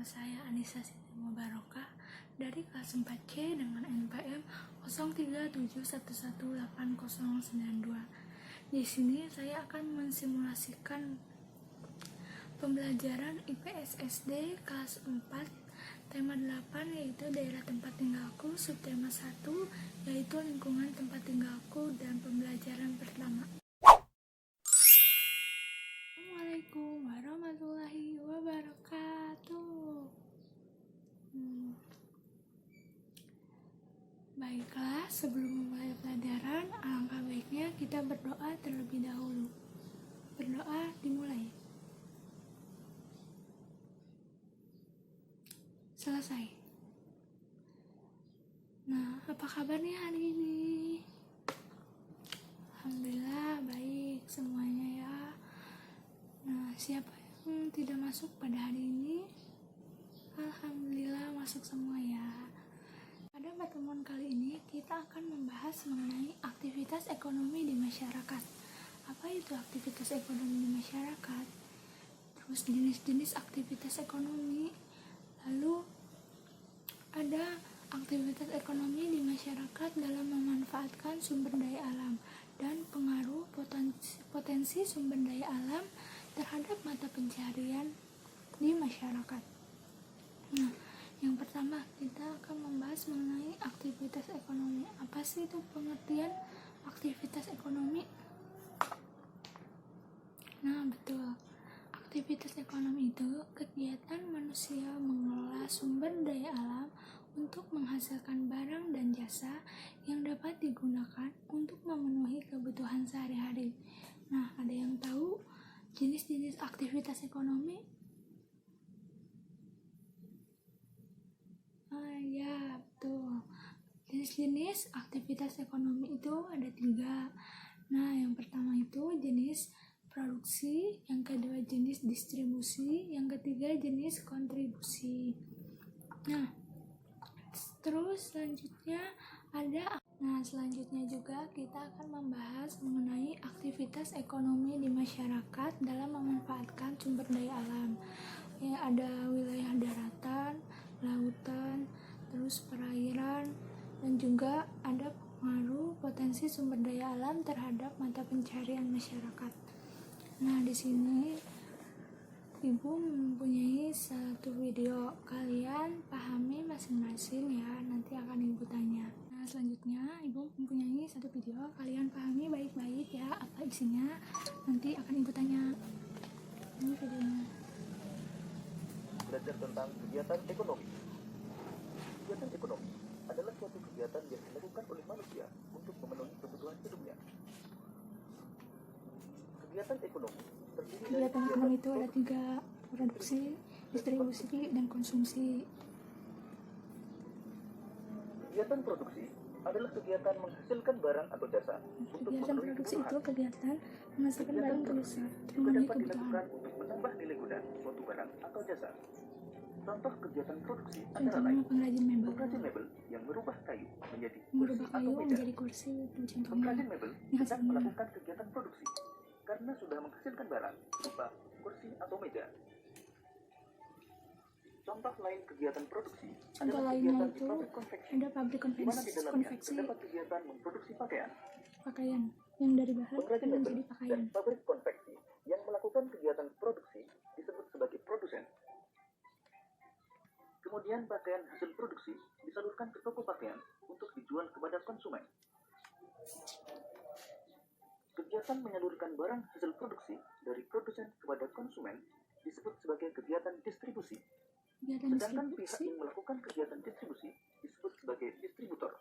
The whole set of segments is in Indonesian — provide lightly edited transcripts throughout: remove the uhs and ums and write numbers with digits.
saya Anissa Siti Mubarokah dari kelas 4C dengan NPM 0371180092. Di sini saya akan mensimulasikan pembelajaran IPS SD kelas 4 tema 8 yaitu daerah tempat tinggalku, subtema 1 yaitu lingkungan tempat tinggalku, dan pembelajaran pertama. Assalamualaikum warahmatullahi wabarakatuh. Baiklah, sebelum memulai pelajaran, alangkah baiknya kita berdoa terlebih dahulu. Berdoa dimulai. Selesai. Nah, apa kabarnya hari ini? Alhamdulillah baik semuanya ya. Nah, siapa yang tidak masuk pada hari ini? Alhamdulillah masuk semua ya. Pada pertemuan kali ini kita akan membahas mengenai aktivitas ekonomi di masyarakat. Apa itu aktivitas ekonomi di masyarakat? Terus jenis-jenis aktivitas ekonomi. Lalu ada aktivitas ekonomi di masyarakat dalam memanfaatkan sumber daya alam dan pengaruh potensi sumber daya alam terhadap mata pencaharian di masyarakat. Nah, yang pertama kita akan membahas mengenai aktivitas ekonomi. Apa sih itu pengertian aktivitas ekonomi? Nah, betul. Aktivitas ekonomi itu kegiatan manusia mengelola sumber daya alam untuk menghasilkan barang dan jasa yang dapat digunakan untuk memenuhi kebutuhan sehari-hari. Nah, ada yang tahu jenis-jenis aktivitas ekonomi? Ya, betul. Jenis-jenis aktivitas ekonomi itu ada 3. Nah, yang pertama itu jenis produksi, yang kedua jenis distribusi, yang ketiga jenis kontribusi. Nah, terus selanjutnya selanjutnya juga kita akan membahas mengenai aktivitas ekonomi di masyarakat dalam memanfaatkan sumber daya alam. Ya, ada wilayah daratan, lautan, terus perairan, dan juga ada pengaruh potensi sumber daya alam terhadap mata pencaharian masyarakat. Nah, di sini Ibu mempunyai satu video, kalian pahami masing-masing ya, nanti akan Ibu tanya. Nah, selanjutnya Ibu mempunyai satu video, kalian pahami baik-baik ya apa isinya, nanti akan Ibu tanya. Ini videonya. Belajar tentang kegiatan ekonomi. Kegiatan ekonomi adalah suatu kegiatan yang dilakukan oleh manusia untuk memenuhi kebutuhan hidupnya. Kegiatan ekonomi terdiri dari Kegiatan ekonomi itu ada 3, produksi, distribusi, dan konsumsi. Kegiatan produksi adalah kegiatan menghasilkan barang atau jasa untuk Kegiatan memenuhi produksi kebutuhan. itu kegiatan menghasilkan Kegiatan barang atau produksi jasa juga memenuhi dapat kebutuhan. dilakukan untuk menambah nilai guna suatu barang atau jasa. Contoh kegiatan produksi antara Contohnya lain pengrajin mebel. pengrajin mebel yang merubah kayu menjadi kursi Merubah atau kayu meja. menjadi kursi, itu contohnya. Pengrajin mebel sedang Hasilnya. melakukan kegiatan produksi karena sudah menghasilkan barang berupa kursi atau meja. Contoh lain kegiatan produksi Contoh adalah lainnya kegiatan di itu pabrik konveksi, ada pabrik di mana di dalamnya konveksi terdapat kegiatan memproduksi pakaian. pakaian yang dari bahan Pengrajin mebel menjadi dan pakaian. pabrik konveksi yang melakukan kegiatan produksi disebut sebagai produsen. Kemudian pakaian hasil produksi disalurkan ke toko pakaian untuk dijual kepada konsumen. Kegiatan menyalurkan barang hasil produksi dari produsen kepada konsumen disebut sebagai kegiatan distribusi. Kegiatan Sedangkan pihak distribusi, yang melakukan kegiatan distribusi disebut sebagai distributor.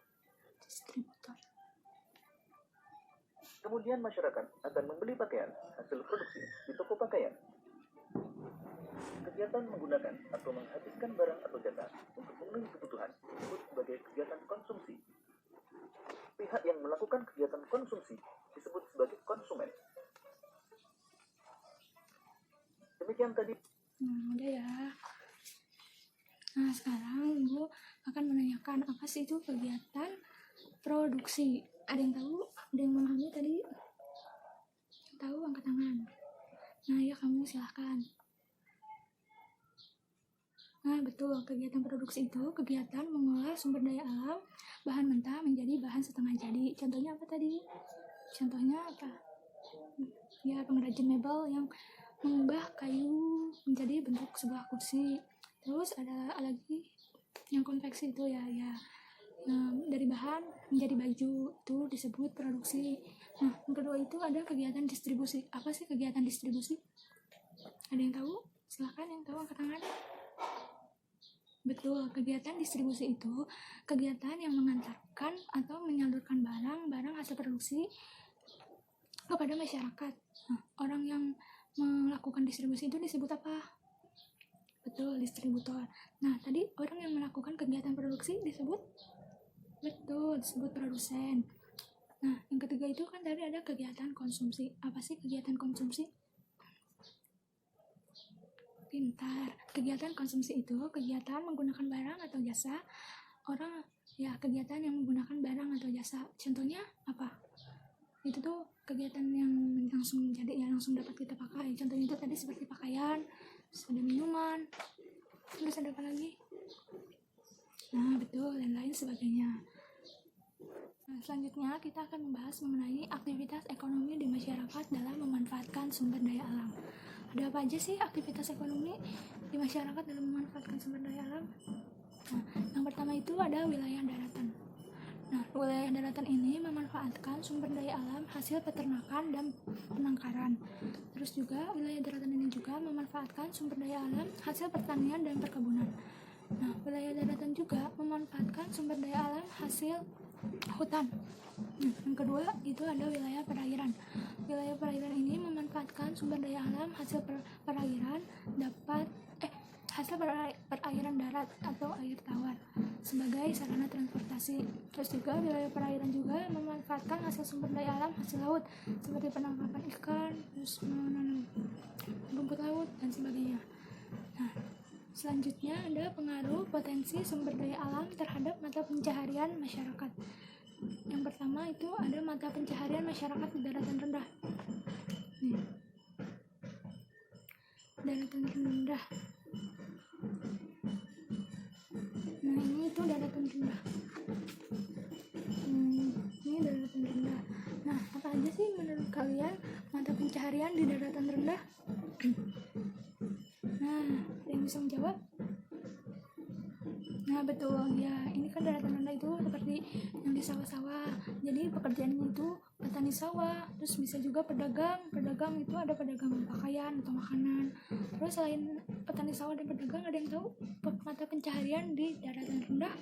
Kemudian masyarakat akan membeli pakaian hasil produksi di toko pakaian. Kegiatan menggunakan atau menghabiskan barang atau jasa untuk memenuhi kebutuhan disebut sebagai kegiatan konsumsi. Pihak yang melakukan kegiatan konsumsi disebut sebagai konsumen. Demikian tadi. Udah ya. Nah, sekarang Ibu akan menanyakan apa sih itu kegiatan produksi. Ada yang tahu? Ada yang memahami tadi? Yang tahu angkat tangan. Nah, ya kamu silahkan. Nah, betul. Kegiatan produksi itu kegiatan mengolah sumber daya alam, bahan mentah menjadi bahan setengah jadi. Contohnya apa tadi? Contohnya apa? Ya, pengrajin mebel yang mengubah kayu menjadi bentuk sebuah kursi. Terus ada lagi yang konveksi itu ya dari bahan menjadi baju, itu disebut produksi. Nah, yang kedua itu ada kegiatan distribusi. Apa sih kegiatan distribusi? Ada yang tahu? Silahkan yang tahu angkat tangan. Betul, kegiatan distribusi itu kegiatan yang mengantarkan atau menyalurkan barang-barang hasil produksi kepada masyarakat. Nah, orang yang melakukan distribusi itu disebut apa? Betul, distributor. Nah, tadi orang yang melakukan kegiatan produksi disebut? Betul, disebut produsen. Nah, yang ketiga itu kan tadi ada kegiatan konsumsi. Apa sih kegiatan konsumsi? Pintar. Kegiatan konsumsi itu kegiatan menggunakan barang atau jasa orang, ya kegiatan yang menggunakan barang atau jasa. Contohnya apa? Itu tuh kegiatan yang langsung jadi ya langsung dapat kita pakai. Contohnya itu tadi seperti pakaian, terus ada minuman, terus ada apa lagi? Nah, betul, dan lain sebagainya. Nah, selanjutnya kita akan membahas mengenai aktivitas ekonomi di masyarakat dalam memanfaatkan sumber daya alam. Ada apa aja sih aktivitas ekonomi di masyarakat dalam memanfaatkan sumber daya alam? Nah, yang pertama itu ada wilayah daratan. Nah, wilayah daratan ini memanfaatkan sumber daya alam hasil peternakan dan penangkaran. Terus juga wilayah daratan ini juga memanfaatkan sumber daya alam hasil pertanian dan perkebunan. Nah, wilayah daratan juga memanfaatkan sumber daya alam hasil hutan. Yang kedua itu ada wilayah perairan. Wilayah perairan ini memanfaatkan sumber daya alam hasil perairan hasil perairan darat atau air tawar sebagai sarana transportasi. Terus juga wilayah perairan juga memanfaatkan hasil sumber daya alam hasil laut seperti penangkapan ikan, terus menanam rumput laut dan sebagainya. Nah, selanjutnya ada pengaruh potensi sumber daya alam terhadap mata pencaharian masyarakat. Yang pertama itu ada mata pencaharian masyarakat di daratan rendah. Nih. Daratan rendah. Nah, ini itu daratan rendah. Ini daratan rendah. Nah, apa aja sih menurut kalian mata pencaharian di daratan rendah? Nah, ada yang bisa menjawab? Nah, betul ya, ini kan daratan rendah itu seperti yang di sawah-sawah. Jadi pekerjaannya itu petani sawah, terus bisa juga pedagang itu ada pedagang pakaian atau makanan. Terus selain petani sawah dan pedagang, ada yang tahu mata pencaharian di daratan rendah?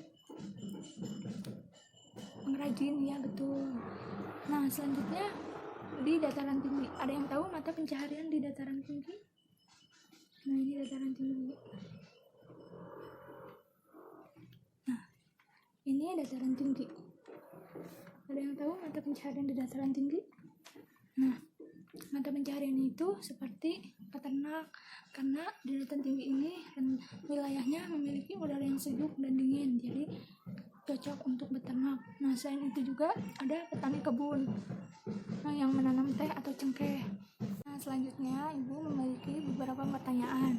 Pengrajin, ya betul. Nah, selanjutnya di dataran tinggi, ada yang tahu mata pencaharian di dataran tinggi? Nah, ini dataran tinggi. Nah, ini dataran tinggi. Ada yang tahu mata pencaharian di dataran tinggi? Nah, mata pencaharian itu seperti peternak, karena di dataran tinggi ini wilayahnya memiliki udara yang sejuk dan dingin, jadi cocok untuk beternak. Nah, selain itu juga ada petani kebun yang menanam teh atau cengkeh. Nah, selanjutnya Ibu memiliki beberapa pertanyaan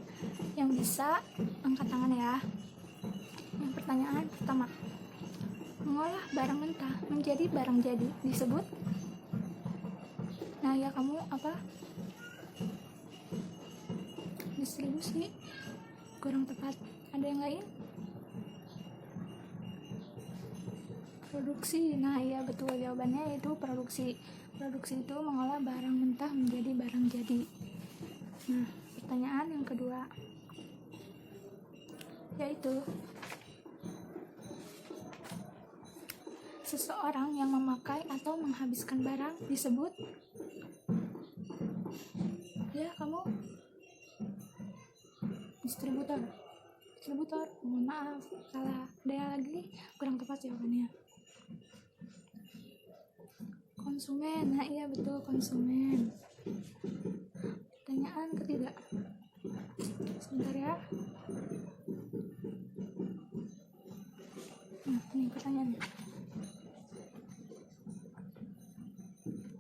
yang bisa angkat tangan ya. Yang pertanyaan pertama, mengolah barang mentah menjadi barang jadi disebut? Nah, ya kamu apa? Distribusi. Kurang tepat. Ada yang lain? Produksi. Nah, iya betul, jawabannya yaitu produksi. Produksi itu mengolah barang mentah menjadi barang jadi. Nah, pertanyaan yang kedua yaitu seseorang yang memakai atau menghabiskan barang disebut? Ya, kamu distributor. Mohon maaf, salah. Ada lagi kurang tepat jawabannya. Konsumen. Nah, iya betul, konsumen. Pertanyaan ketiga. Sebentar ya. Nah, ini pertanyaannya.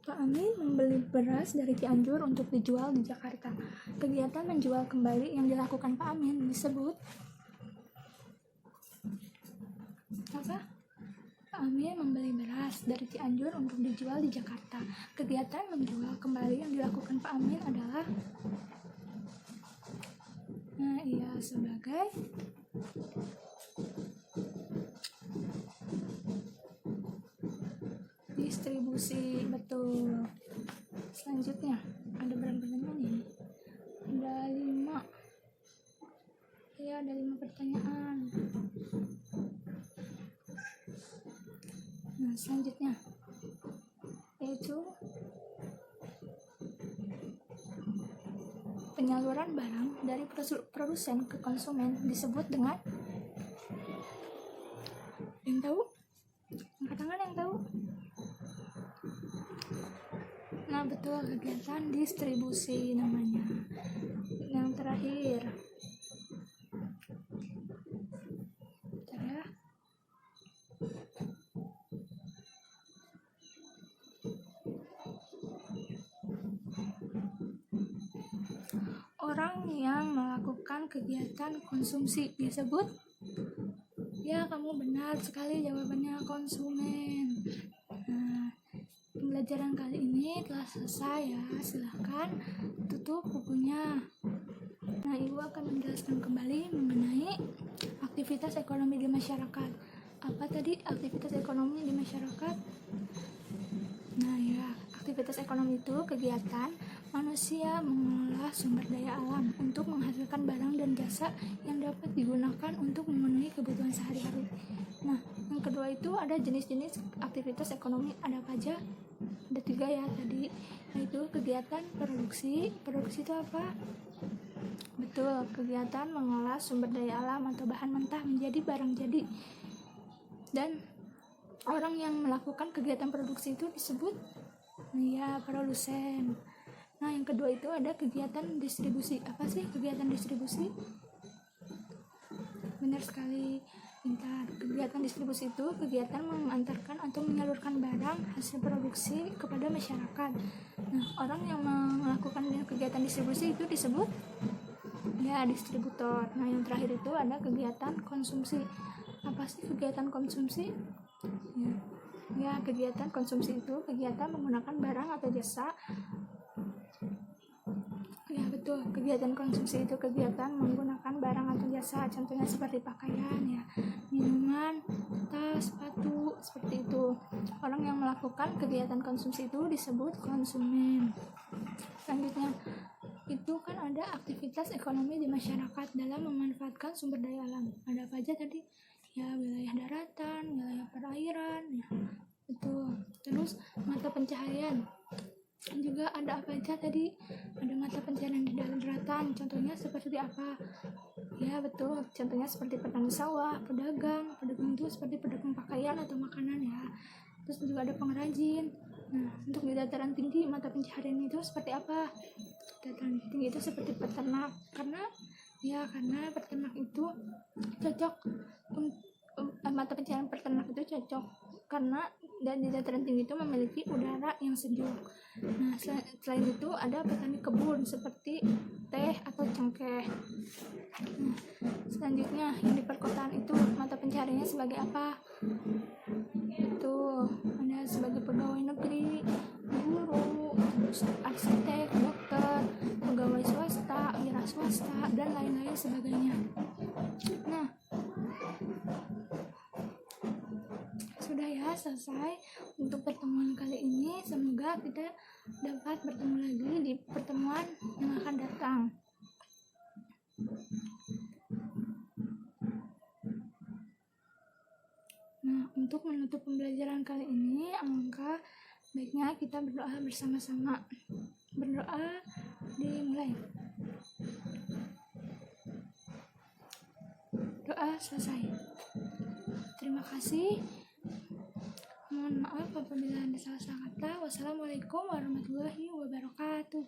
Pak Amin membeli beras dari Cianjur untuk dijual di Jakarta. Kegiatan menjual kembali yang dilakukan Pak Amin disebut? apa? Pak Amin membeli beras dari Cianjur untuk dijual di Jakarta. Kegiatan menjual kembali yang dilakukan Pak Amin adalah sebagai distribusi. Betul. Selanjutnya ada berapa pertanyaan ini? Ada 5. Ya, ada 5 pertanyaan. Nah, selanjutnya yaitu penyaluran barang dari produsen ke konsumen disebut dengan, yang tahu? Angkat tangan yang tahu. Nah, betul, kegiatan distribusi namanya. Yang terakhir, bentar ya. Orang yang melakukan kegiatan konsumsi disebut, ya, kamu benar sekali jawabannya, konsumen. Nah, pembelajaran kali ini telah selesai ya, silahkan tutup bukunya. Nah, Ibu akan menjelaskan kembali mengenai aktivitas ekonomi di masyarakat. Apa tadi aktivitas ekonomi di masyarakat? Nah ya, aktivitas ekonomi itu kegiatan manusia mengolah sumber daya alam untuk menghasilkan barang dan jasa yang dapat digunakan untuk memenuhi kebutuhan sehari-hari. Nah, yang kedua itu ada jenis-jenis aktivitas ekonomi, ada apa aja? Ada 3 ya tadi, yaitu kegiatan produksi. Produksi itu apa? Betul, kegiatan mengolah sumber daya alam atau bahan mentah menjadi barang jadi. Dan orang yang melakukan kegiatan produksi itu disebut produsen. Nah, yang kedua itu ada kegiatan distribusi. Apa sih kegiatan distribusi? Benar sekali, pintar. Kegiatan distribusi itu kegiatan mengantarkan atau menyalurkan barang hasil produksi kepada masyarakat. Nah, orang yang melakukan kegiatan distribusi itu disebut distributor. Nah, yang terakhir itu ada kegiatan konsumsi. Apa sih kegiatan konsumsi? Kegiatan konsumsi itu kegiatan menggunakan barang atau jasa. Ya, betul, kegiatan konsumsi itu kegiatan menggunakan barang atau jasa, contohnya seperti pakaian ya, minuman, tas, sepatu, seperti itu. Orang yang melakukan kegiatan konsumsi itu disebut konsumen. Selanjutnya itu kan ada aktivitas ekonomi di masyarakat dalam memanfaatkan sumber daya alam. Ada apa aja tadi? Ya, wilayah daratan, wilayah perairan, ya, betul. Terus mata pencaharian juga ada apa aja tadi? Ada mata pencaharian di daratan, contohnya seperti apa? Ya, betul, contohnya seperti petani sawah, pedagang itu seperti pedagang pakaian atau makanan ya. Terus juga ada pengrajin. Nah, untuk di dataran tinggi mata pencaharian itu seperti apa? Dataran tinggi itu seperti peternak, karena peternak itu cocok, mata pencaharian peternak itu cocok karena dan di dataran tinggi itu memiliki udara yang sejuk. Nah, selain itu ada petani kebun seperti teh atau cengkeh. Nah, selanjutnya yang di perkotaan itu mata pencahariannya sebagai apa? Itu ada sebagai pegawai negeri, guru, arsitek, dokter, pegawai swasta, wira swasta, dan lain-lain sebagainya. Nah, sudah ya, selesai untuk pertemuan kali ini. Semoga kita dapat bertemu lagi di pertemuan yang akan datang. Nah, untuk menutup pembelajaran kali ini, alangkah baiknya kita berdoa bersama-sama. Berdoa dimulai. Doa selesai. Terima kasih. Mohon maaf apabila ada salah kata. Wassalamualaikum warahmatullahi wabarakatuh.